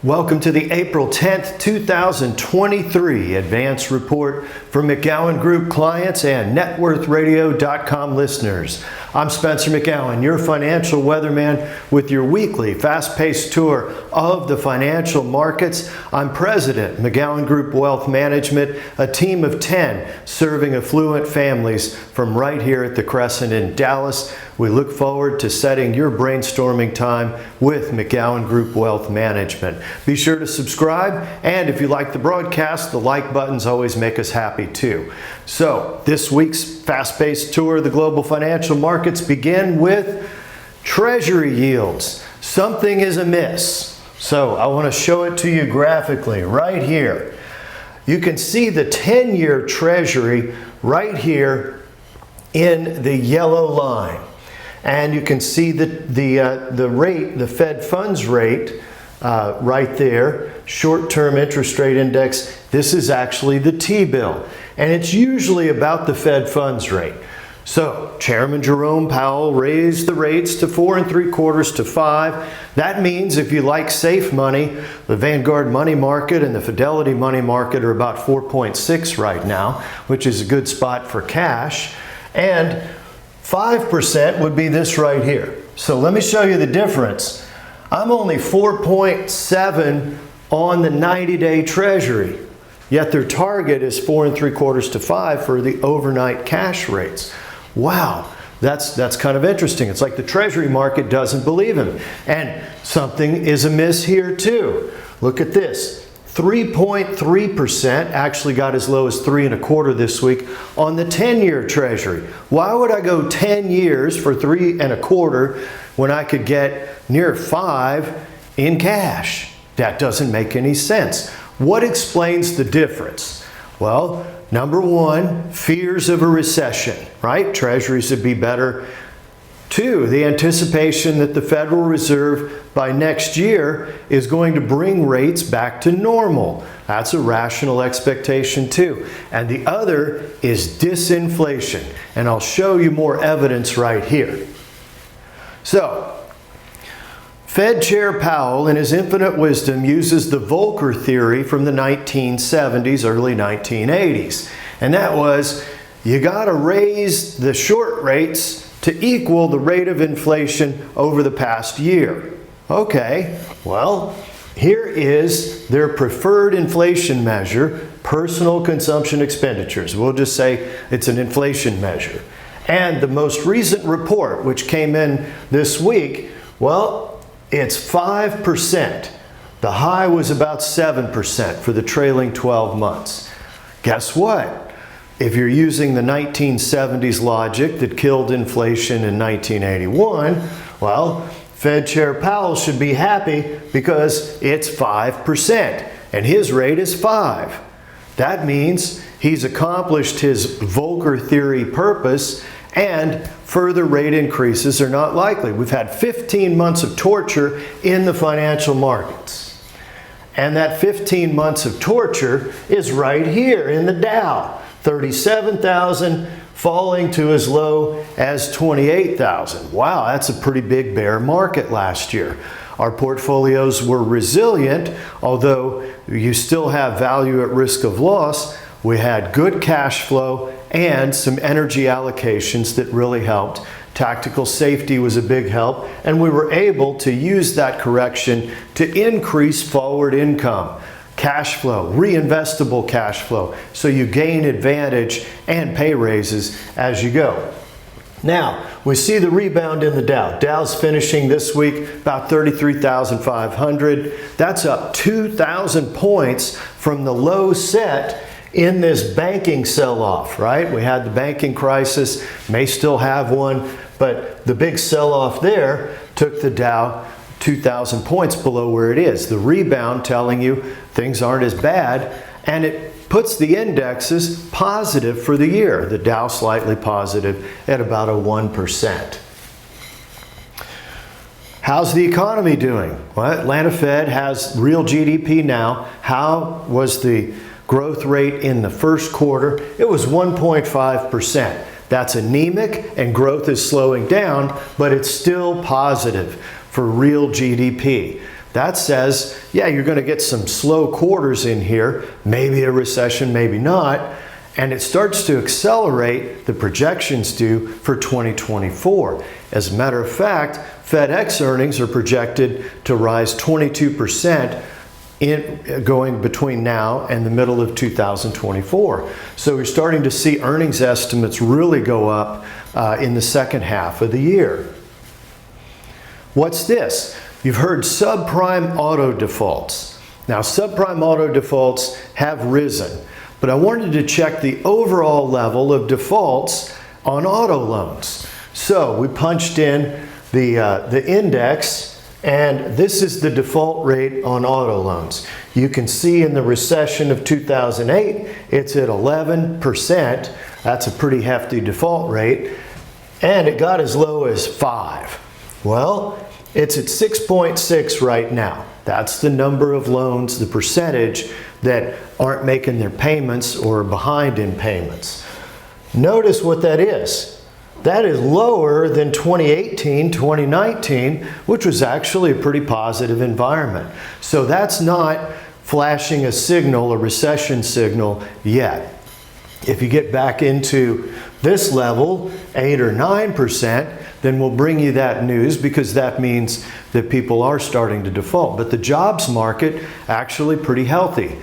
Welcome to the April 10th, 2023 Advance Report for McGowanGroup clients and NetWorthRadio.com listeners. I'm Spencer McGowan, your financial weatherman with your weekly fast-paced tour of the financial markets. I'm President, McGowanGroup Wealth Management, a team of 10 serving affluent families from right here at the Crescent in Dallas. We look forward to setting your brainstorming time with McGowanGroup Wealth Management. Be sure to subscribe, and if you like the broadcast, the like buttons always make us happy too. So, this week's fast-paced tour of the global financial markets begin with Treasury yields. Something is amiss. So, I want to show it to you graphically right here. You can see the 10-year Treasury right here in the yellow line. And you can see the rate, the Fed funds rate, right there, short-term interest rate index. This is actually the T-bill, and it's usually about the Fed funds rate. So Chairman Jerome Powell raised the rates to 4 3/4 to 5. That means if you like safe money, the Vanguard money market and the Fidelity money market are about 4.6 right now, which is a good spot for cash. And 5% would be this right here. So let me show you the difference. I'm only 4.7 on the 90-day Treasury, yet their target is 4 3/4 to 5 for the overnight cash rates. Wow, that's kind of interesting. It's like the Treasury market doesn't believe him. And something is amiss here too. Look at this. 3.3% actually got as low as 3 1/4 this week on the 10-year Treasury. Why would I go 10 years for 3 1/4 when I could get near 5 in cash? That doesn't make any sense. What explains the difference? Well, number one, fears of a recession, right? Treasuries would be better. 2, the anticipation that the Federal Reserve by next year is going to bring rates back to normal. That's a rational expectation too. And the other is disinflation. And I'll show you more evidence right here. So, Fed Chair Powell, in his infinite wisdom, uses the Volcker theory from the 1970s, early 1980s. And that was, you gotta raise the short rates to equal the rate of inflation over the past year. Okay, well, here is their preferred inflation measure, Personal Consumption Expenditures. We'll just say it's an inflation measure. And the most recent report, which came in this week, well, it's 5%. The high was about 7% for the trailing 12 months. Guess what? If you're using the 1970s logic that killed inflation in 1981, well, Fed Chair Powell should be happy because it's 5% and his rate is 5. That means he's accomplished his Volcker theory purpose and further rate increases are not likely. We've had 15 months of torture in the financial markets. And that 15 months of torture is right here in the Dow. 37,000 falling to as low as 28,000. Wow, that's a pretty big bear market last year. Our portfolios were resilient, although you still have value at risk of loss. We had good cash flow and some energy allocations that really helped. Tactical safety was a big help, and we were able to use that correction to increase forward income. Cash flow, reinvestable cash flow, so you gain advantage and pay raises as you go. Now, we see the rebound in the Dow. Dow's finishing this week about 33,500. That's up 2,000 points from the low set in this banking sell-off, right? We had the banking crisis, may still have one, but the big sell-off there took the Dow 2,000 points below where it is. The rebound telling you things aren't as bad, and it puts the indexes positive for the year. The Dow slightly positive at about a 1%. How's the economy doing? Well, Atlanta Fed has real GDP now. How was the growth rate in the first quarter? It was 1.5%. That's anemic and growth is slowing down, but it's still positive for real GDP. that says, yeah, you're going to get some slow quarters in here, maybe a recession, maybe not, and it starts to accelerate, the projections do, for 2024. As a matter of fact, FedEx earnings are projected to rise 22% going between now and the middle of 2024. So we're starting to see earnings estimates really go up in the second half of the year. What's this? You've heard subprime auto defaults. Now, subprime auto defaults have risen, but I wanted to check the overall level of defaults on auto loans. So we punched in the index, and this is the default rate on auto loans. You can see in the recession of 2008, it's at 11%. That's a pretty hefty default rate. And it got as low as 5. Well, it's at 6.6 right now. That's the number of loans, the percentage that aren't making their payments or are behind in payments. Notice what that is. That is lower than 2018, 2019, which was actually a pretty positive environment. So that's not flashing a signal, a recession signal yet. If you get back into this level, 8 or 9%, then we'll bring you that news, because that means that people are starting to default. But the jobs market actually pretty healthy.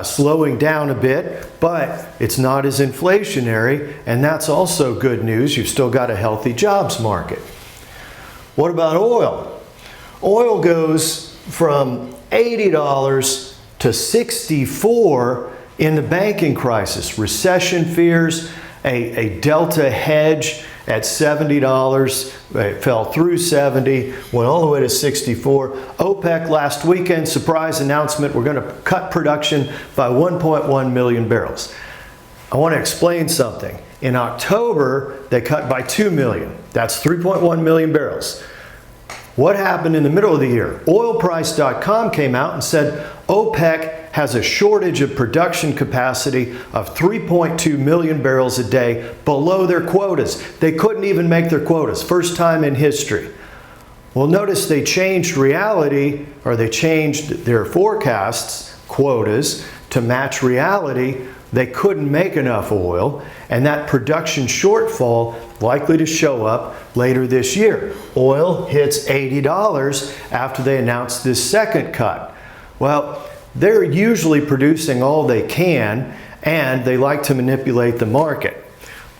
Slowing down a bit, but it's not as inflationary, and that's also good news. You've still got a healthy jobs market. What about oil? Oil goes from $80 to $64 in the banking crisis. Recession fears, a delta hedge at $70, it fell through 70, went all the way to 64. OPEC last weekend, surprise announcement, we're going to cut production by 1.1 million barrels. I want to explain something. In October, they cut by 2 million. That's 3.1 million barrels. What happened in the middle of the year? Oilprice.com came out and said OPEC has a shortage of production capacity of 3.2 million barrels a day below their quotas. They couldn't even make their quotas. First time in history. Well, notice they changed reality, or they changed their forecasts, quotas, to match reality. They couldn't make enough oil, and that production shortfall likely to show up later this year. Oil hits $80 after they announced this second cut. Well, they're usually producing all they can, and they like to manipulate the market.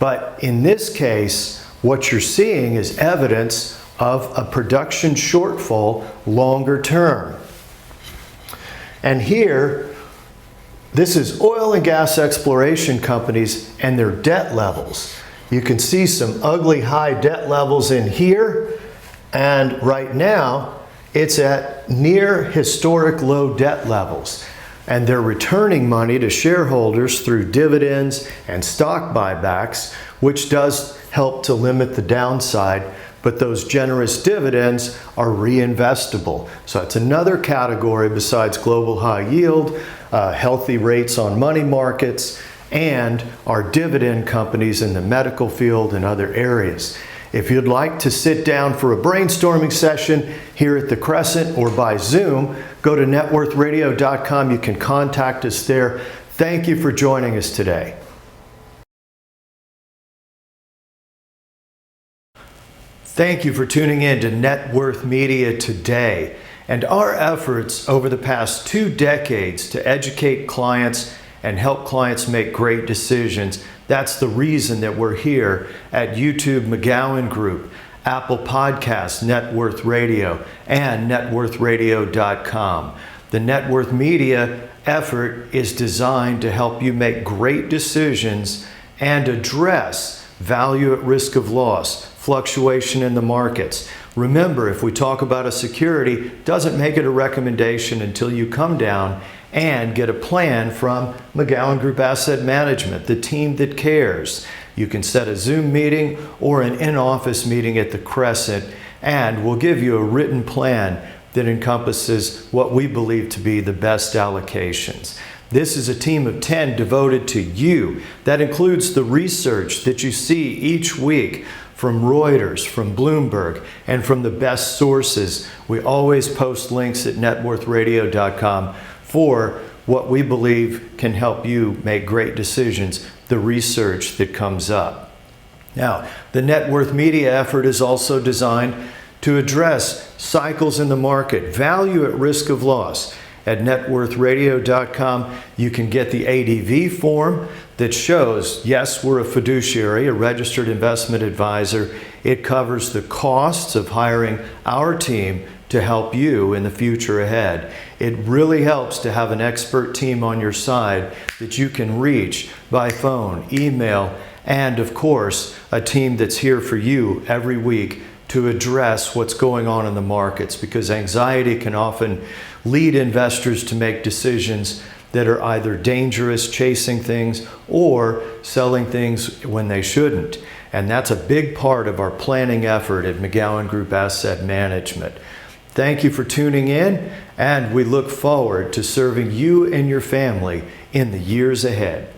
But in this case, what you're seeing is evidence of a production shortfall longer term. And here, this is oil and gas exploration companies and their debt levels. You can see some ugly high debt levels in here, and right now it's at near historic low debt levels. And they're returning money to shareholders through dividends and stock buybacks, which does help to limit the downside, but those generous dividends are reinvestable. So it's another category besides global high yield, healthy rates on money markets, and our dividend companies in the medical field and other areas. If you'd like to sit down for a brainstorming session here at the Crescent or by Zoom, go to networthradio.com. You can contact us there. Thank you for joining us today. Thank you for tuning in to Net Worth Media today, and our efforts over the past 2 decades to educate clients and help clients make great decisions. That's the reason that we're here at YouTube McGowanGroup, Apple Podcasts, Net Worth Radio, and networthradio.com. The Net Worth Media effort is designed to help you make great decisions and address value at risk of loss, fluctuation in the markets. Remember, if we talk about a security, doesn't make it a recommendation until you come down and get a plan from McGowanGroup Asset Management, the team that cares. You can set a Zoom meeting or an in-office meeting at the Crescent, and we'll give you a written plan that encompasses what we believe to be the best allocations. This is a team of 10 devoted to you. That includes the research that you see each week from Reuters, from Bloomberg, and from the best sources. We always post links at networthradio.com for what we believe can help you make great decisions, the research that comes up. Now, the Net Worth Media effort is also designed to address cycles in the market, value at risk of loss. At networthradio.com, you can get the ADV form that shows, yes, we're a fiduciary, a registered investment advisor. It covers the costs of hiring our team to help you in the future ahead. It really helps to have an expert team on your side that you can reach by phone, email, and of course, a team that's here for you every week to address what's going on in the markets, because anxiety can often lead investors to make decisions that are either dangerous, chasing things, or selling things when they shouldn't. And that's a big part of our planning effort at McGowanGroup Asset Management. Thank you for tuning in, and we look forward to serving you and your family in the years ahead.